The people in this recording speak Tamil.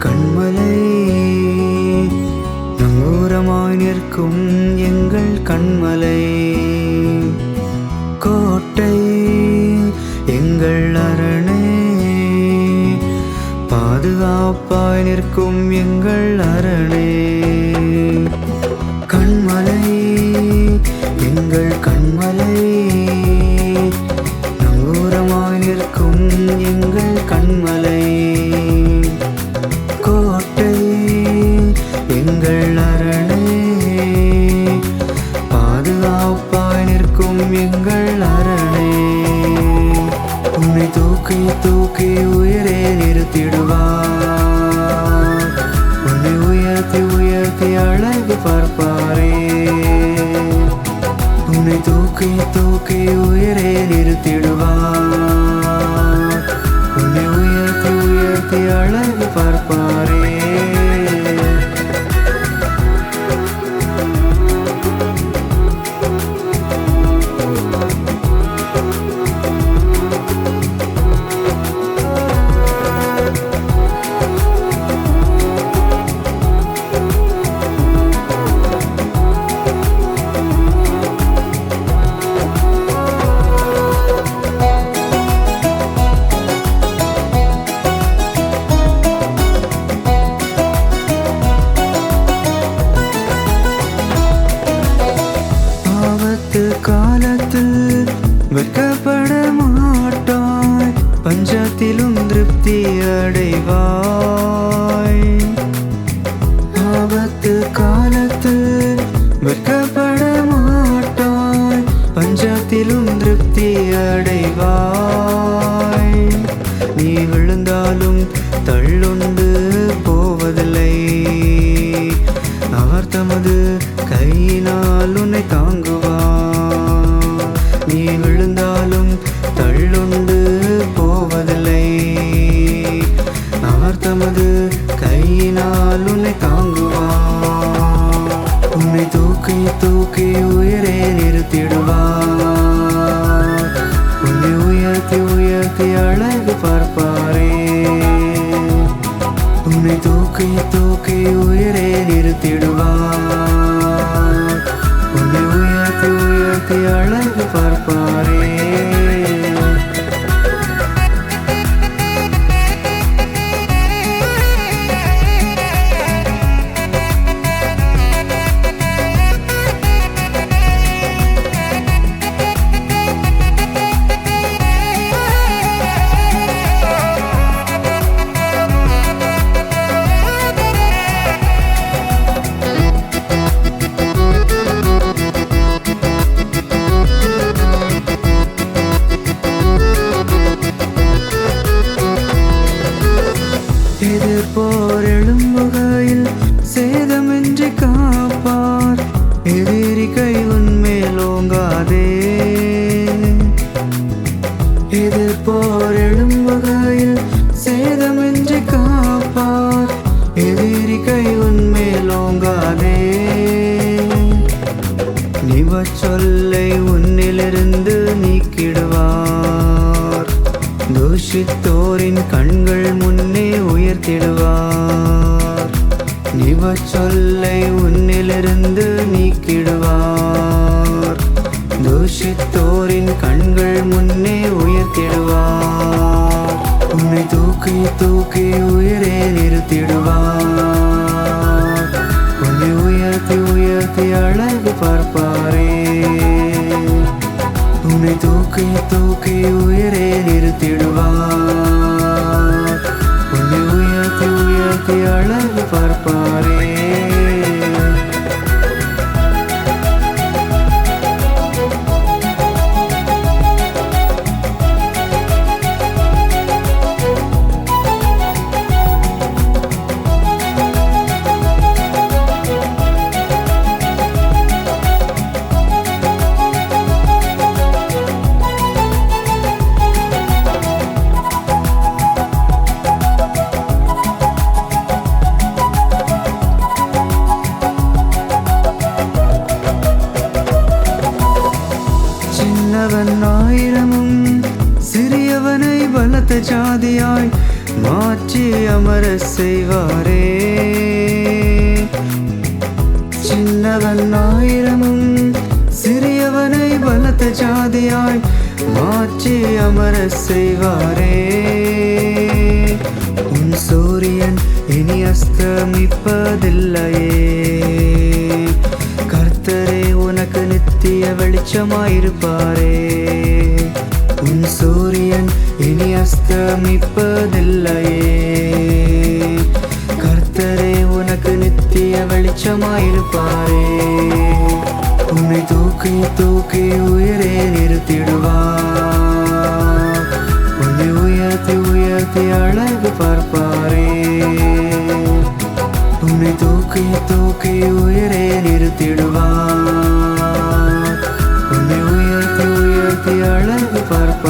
கண்மலை நங்கூரமாய் நிற்கும் எங்கள் கண்மலை, கோட்டை எங்கள் அரணை, பாதுகாப்பாய் நிற்கும் எங்கள் அரணை. கண்மலை எங்கள் கண்மலை நங்கூரமாய் நிற்கும் எங்கள் கண்மலை, கோட்டை எங்கள் அரணை, பாதுகாப்பாய் நிற்கும் எங்கள் அரணை. உன்னை தூக்கி தூக்கி உயிரே நிறுத்திடுவார், உன்னை உயர்த்தி உயர்த்தி அழகு பார்ப்பாரே. உன்னை தூக்கி தூக்கி உயிரே நிறுத்திடுவார், உன்னை உயர்த்தி உயர்த்தி அழகு பார்ப்பாரே. காலத்தில் வெட்கப்பட மாட்டாய், பஞ்சத்திலும் திருப்தி அடைவாய். ஆபத்து காலத்தில் வெட்கப்பட மாட்டாய், பஞ்சத்திலும் திருப்தி அடைவாய். நீ விழுந்தாலும் தள்ளுண்டு போவதில்லை, அவர் தமது கையினால் உன்னை தாங்குவார். நீ விழுந்தாலும் தள்ளுண்டு போவதில்லை, அவர் தமது கையினால் உன்னை தாங்குவார். உன்னை தூக்கி தூக்கி உயிரே நிறுத்திடுவார், உன்னை உயர்த்தி உயர்த்தி அழகு பார்ப்பாரே. உன்னை தூக்கி தூக்கி உயிரே நிறுத்திடுவார், உன்னை உயர்த்தி உயர்த்தி அழகு பார்ப்பாரே. எதிர்ப்போர் எழும்புகையில் சேதமின்றி காப்பார், எதிரி கை உன்மேல் ஓங்காதே. எதிர்ப்போர் எழும்புகையில் சேதமின்றி காப்பார், எதிரி கை உன்மேல் ஓங்காதே. நிவச்சொல்லை உன்னிலிருந்து நீக்கிடுவார், தூஷித்தோரின் கண்கள் முன்னே உயர்த்திடுவார். நிவச்சொல்லை உன்னிலிருந்து நீக்கிடுவார், தூஷித்தோரின் கண்கள் முன்னே உயர்த்திடுவார். உன்னை தூக்கி தூக்கி உயிரே நிறுத்திடுவார், உன்னை உயர்த்தி உயர்த்தி அழகு பார்ப்பாரே. உன்னை தூக்கி தூக்கி உயிரே நிறுத்திடுவார், உன்னை உயர்த்தி உயர்த்தி அழகு பார்ப்பாரே. ஜாதியாய் மாற்றி அமர செய்வாரே. சின்னவன் ஆயிரமும் சிறியவனை பலத்த ஜாதியாய் மாற்றி அமர செய்வாரே. உன் சூரியன் இனி அஸ்தமிப்பதில்லையே, கர்த்தரே உனக்கு நித்திய வெளிச்சமாயிருப்பாரே. உன் சூரியன் இனி அஸ்தமிப்பதில்லையே, கர்த்தரே உனக்கு நித்திய வெளிச்சமாயிருப்பாரே. உன்னை தூக்கி தூக்கி உயிரே நிறுத்திடுவார், உன்னை உயர்த்தி உயர்த்தி அழகு பார்ப்பாரே. உன்னை தூக்கி தூக்கி உயிரே நிறுத்திடுவார், உன்னை உயர்த்தி உயர்த்தி அழகு பார்ப்பாரே.